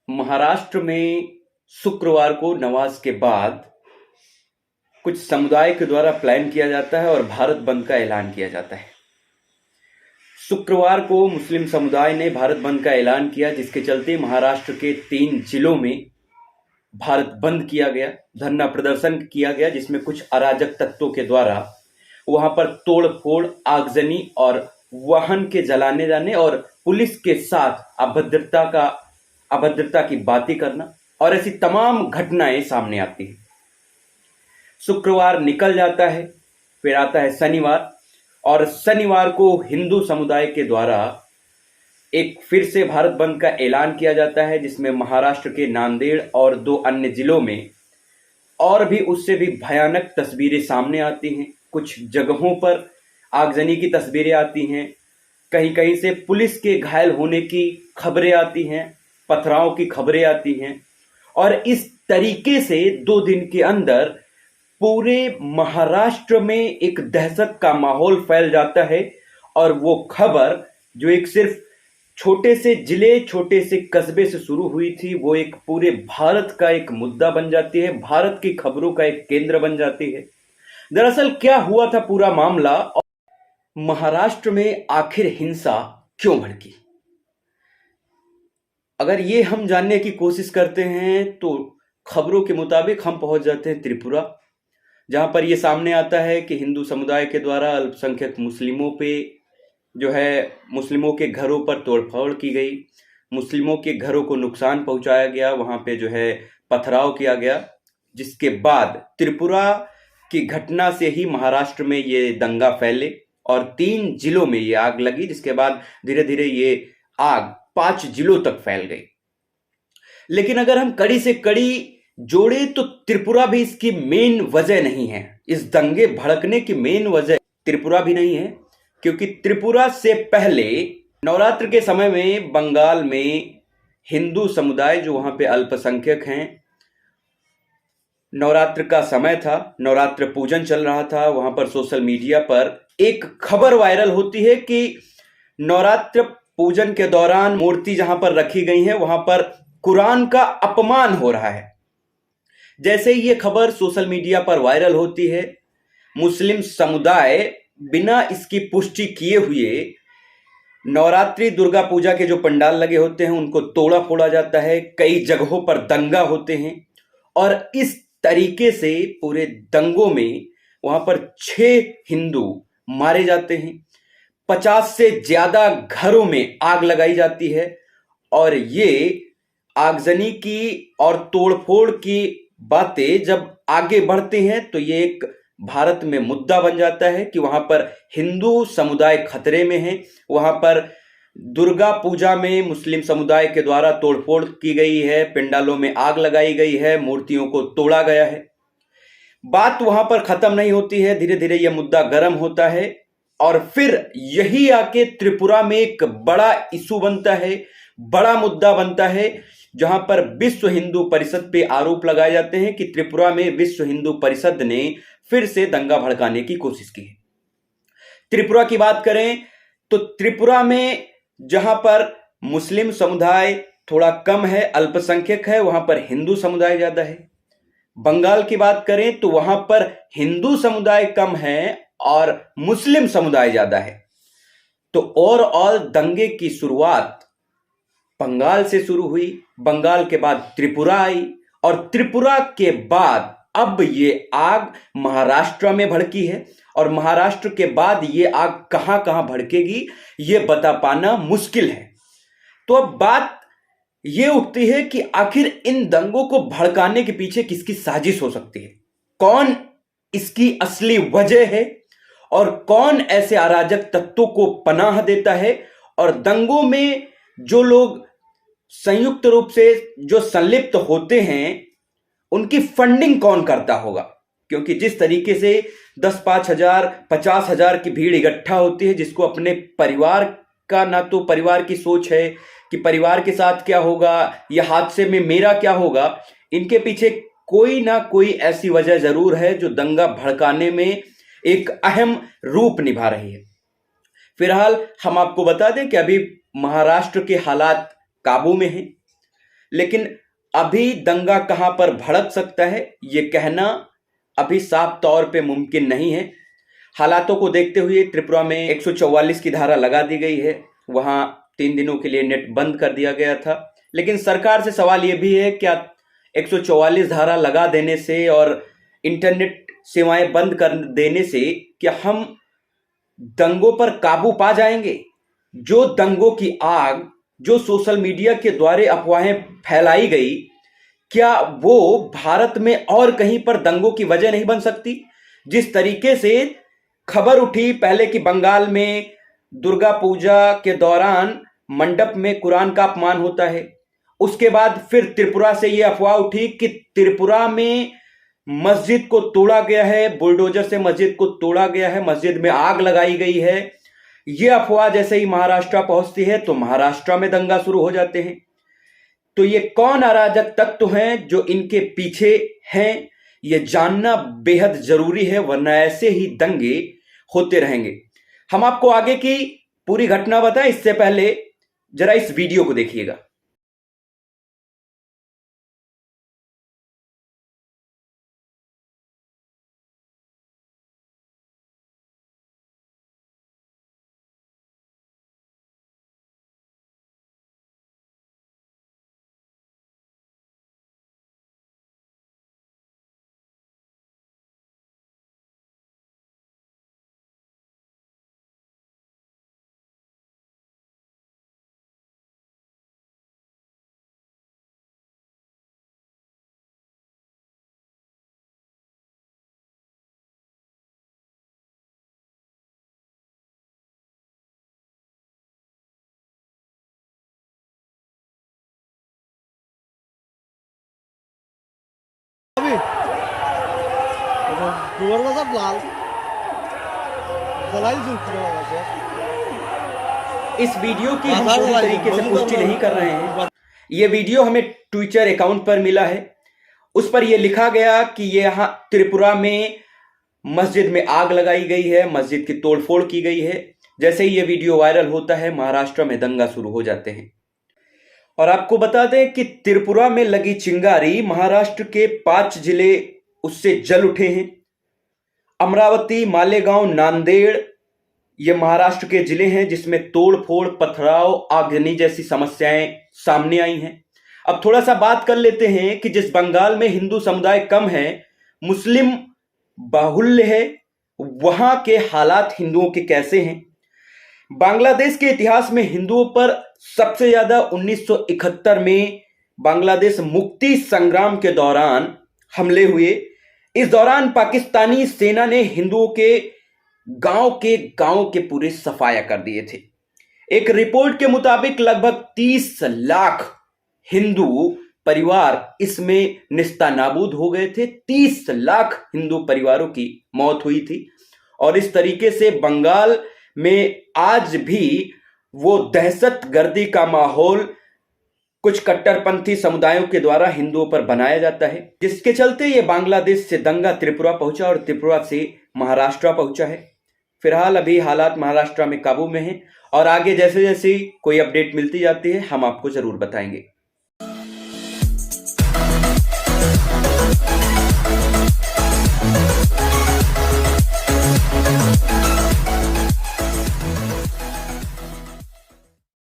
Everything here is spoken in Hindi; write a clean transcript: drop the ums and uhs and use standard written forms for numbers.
महाराष्ट्र में शुक्रवार को नमाज के बाद कुछ समुदाय के द्वारा प्लान किया जाता है और भारत बंद का ऐलान किया जाता है। शुक्रवार को मुस्लिम समुदाय ने भारत बंद का ऐलान किया, जिसके चलते महाराष्ट्र के 3 जिलों में भारत बंद किया गया, धरना प्रदर्शन किया गया, जिसमें कुछ अराजक तत्वों के द्वारा वहां पर तोड़फोड़, आगजनी और वाहन के जलाने जाने और पुलिस के साथ अभद्रता की बातें करना और ऐसी तमाम घटनाएं सामने आती हैं। शुक्रवार निकल जाता है, फिर आता है शनिवार, और शनिवार को हिंदू समुदाय के द्वारा एक फिर से भारत बंद का ऐलान किया जाता है, जिसमें महाराष्ट्र के नांदेड़ और 2 अन्य जिलों में और भी उससे भी भयानक तस्वीरें सामने आती हैं। कुछ जगहों पर आगजनी की तस्वीरें आती हैं, कहीं कहीं से पुलिस के घायल होने की खबरें आती हैं, पथराव की खबरें आती हैं, और इस तरीके से 2 दिन के अंदर पूरे महाराष्ट्र में एक दहशत का माहौल फैल जाता है। और वो खबर जो एक सिर्फ छोटे से जिले, छोटे से कस्बे से शुरू हुई थी, वो एक पूरे भारत का एक मुद्दा बन जाती है, भारत की खबरों का एक केंद्र बन जाती है। दरअसल क्या हुआ था पूरा मामला, और महाराष्ट्र में आखिर हिंसा क्यों भड़की? अगर ये हम जानने की कोशिश करते हैं तो खबरों के मुताबिक हम पहुंच जाते हैं त्रिपुरा, जहां पर यह सामने आता है कि हिंदू समुदाय के द्वारा अल्पसंख्यक मुस्लिमों पे मुस्लिमों के घरों पर तोड़फोड़ की गई, मुस्लिमों के घरों को नुकसान पहुंचाया गया, वहां पे पथराव किया गया, जिसके बाद त्रिपुरा की घटना से ही महाराष्ट्र में ये दंगा फैले और 3 जिलों में ये आग लगी, जिसके बाद धीरे धीरे ये आग 5 जिलों तक फैल गई। लेकिन अगर हम कड़ी से कड़ी जोड़े तो त्रिपुरा भी इसकी मेन वजह नहीं है। इस दंगे भड़कने की मेन वजह त्रिपुरा भी नहीं है, क्योंकि त्रिपुरा से पहले नवरात्र के समय में बंगाल में हिंदू समुदाय जो वहां पे अल्पसंख्यक हैं, नवरात्र का समय था, नवरात्र पूजन चल रहा था, वहां पर सोशल मीडिया पर एक खबर वायरल होती है कि नवरात्र पूजन के दौरान मूर्ति जहां पर रखी गई है वहां पर कुरान का अपमान हो रहा है। जैसे ही ये खबर सोशल मीडिया पर वायरल होती है, मुस्लिम समुदाय बिना इसकी पुष्टि किए हुए नवरात्रि दुर्गा पूजा के जो पंडाल लगे होते हैं उनको तोड़ा फोड़ा जाता है, कई जगहों पर दंगा होते हैं, और इस तरीके से पूरे दंगों में वहां पर 6 हिंदू मारे जाते हैं, 50 से ज्यादा घरों में आग लगाई जाती है। और ये आगजनी की और तोड़फोड़ की बातें जब आगे बढ़ते हैं तो ये एक भारत में मुद्दा बन जाता है कि वहां पर हिंदू समुदाय खतरे में है, वहां पर दुर्गा पूजा में मुस्लिम समुदाय के द्वारा तोड़फोड़ की गई है, पंडालों में आग लगाई गई है, मूर्तियों को तोड़ा गया है। बात वहां पर खत्म नहीं होती है, धीरे धीरे यह मुद्दा गर्म होता है और फिर यही आके त्रिपुरा में एक बड़ा इशू बनता है, बड़ा मुद्दा बनता है, जहां पर विश्व हिंदू परिषद पे आरोप लगाए जाते हैं कि त्रिपुरा में विश्व हिंदू परिषद ने फिर से दंगा भड़काने की कोशिश की है। त्रिपुरा की बात करें तो त्रिपुरा में जहां पर मुस्लिम समुदाय थोड़ा कम है, अल्पसंख्यक है, वहां पर हिंदू समुदाय ज्यादा है। बंगाल की बात करें तो वहां पर हिंदू समुदाय कम है और मुस्लिम समुदाय ज्यादा है। तो ओवरऑल दंगे की शुरुआत बंगाल से शुरू हुई, बंगाल के बाद त्रिपुरा आई और त्रिपुरा के बाद अब ये आग महाराष्ट्र में भड़की है, और महाराष्ट्र के बाद ये आग कहां कहां भड़केगी ये बता पाना मुश्किल है। तो अब बात ये उठती है कि आखिर इन दंगों को भड़काने के पीछे किसकी साजिश हो सकती है, कौन इसकी असली वजह है और कौन ऐसे अराजक तत्वों को पनाह देता है, और दंगों में जो लोग संयुक्त रूप से जो संलिप्त होते हैं उनकी फंडिंग कौन करता होगा। क्योंकि जिस तरीके से 10-5 हजार 50 हजार की भीड़ इकट्ठा होती है, जिसको अपने परिवार का ना तो परिवार की सोच है कि परिवार के साथ क्या होगा या हादसे में मेरा क्या होगा, इनके पीछे कोई ना कोई ऐसी वजह जरूर है जो दंगा भड़काने में एक अहम रूप निभा रही है। फिलहाल हम आपको बता दें कि अभी महाराष्ट्र के हालात काबू में हैं। लेकिन अभी दंगा कहां पर भड़क सकता है ये कहना अभी साफ तौर पे मुमकिन नहीं है। हालातों को देखते हुए त्रिपुरा में 144 की धारा लगा दी गई है। वहां 3 दिनों के लिए नेट बंद कर दिया गया था। लेकिन सरकार से सवाल यह भी है, क्या 144 धारा लगा देने से और इंटरनेट सेवाएं बंद कर देने से क्या हम दंगों पर काबू पा जाएंगे? जो दंगों की आग जो सोशल मीडिया के द्वारा अफवाहें फैलाई गई, क्या वो भारत में और कहीं पर दंगों की वजह नहीं बन सकती? जिस तरीके से खबर उठी पहले कि बंगाल में दुर्गा पूजा के दौरान मंडप में कुरान का अपमान होता है, उसके बाद फिर त्रिपुरा से यह अफवाह उठी कि त्रिपुरा में मस्जिद को तोड़ा गया है, बुलडोजर से मस्जिद को तोड़ा गया है, मस्जिद में आग लगाई गई है। यह अफवाह जैसे ही महाराष्ट्र पहुंचती है तो महाराष्ट्र में दंगा शुरू हो जाते हैं। तो ये कौन अराजक तत्व हैं जो इनके पीछे हैं, यह जानना बेहद जरूरी है, वरना ऐसे ही दंगे होते रहेंगे। हम आपको आगे की पूरी घटना बताएं, इससे पहले जरा इस वीडियो को देखिएगा। गोबर का सब लाल जलाई सूख रहा है। इस वीडियो की हम पूरी तरीके से पुष्टि नहीं कर रहे हैं। यह वीडियो हमें ट्विटर अकाउंट पर मिला है। उस पर यह लिखा गया कि यहां त्रिपुरा में मस्जिद में आग लगाई गई है, मस्जिद की तोड़फोड़ की गई है। जैसे ही यह वीडियो वायरल होता है महाराष्ट्र में दंगा शुरू हो जाते हैं। और आपको बता दें कि त्रिपुरा में लगी चिंगारी महाराष्ट्र के 5 जिले उससे जल उठे हैं। अमरावती, मालेगांव, नांदेड़ ये महाराष्ट्र के जिले हैं जिसमें तोड़फोड़, पथराव, आगजनी जैसी समस्याएं सामने आई हैं। अब थोड़ा सा बात कर लेते हैं कि जिस बंगाल में हिंदू समुदाय कम है, मुस्लिम बाहुल्य है, वहां के हालात हिंदुओं के कैसे हैं। बांग्लादेश के इतिहास में हिंदुओं पर सबसे ज्यादा 1971 में बांग्लादेश मुक्ति संग्राम के दौरान हमले हुए। इस दौरान पाकिस्तानी सेना ने हिंदुओं के गांव के पूरे सफाया कर दिए थे। एक रिपोर्ट के मुताबिक लगभग 30 लाख हिंदू परिवार इसमें निस्तानाबूद हो गए थे। 30 लाख हिंदू परिवारों की मौत हुई थी। और इस तरीके से बंगाल में आज भी वो दहशतगर्दी का माहौल कुछ कट्टरपंथी समुदायों के द्वारा हिंदुओं पर बनाया जाता है, जिसके चलते ये बांग्लादेश से दंगा त्रिपुरा पहुंचा और त्रिपुरा से महाराष्ट्र पहुंचा है। फिलहाल अभी हालात महाराष्ट्र में काबू में हैं और आगे जैसे जैसे कोई अपडेट मिलती जाती है हम आपको जरूर बताएंगे।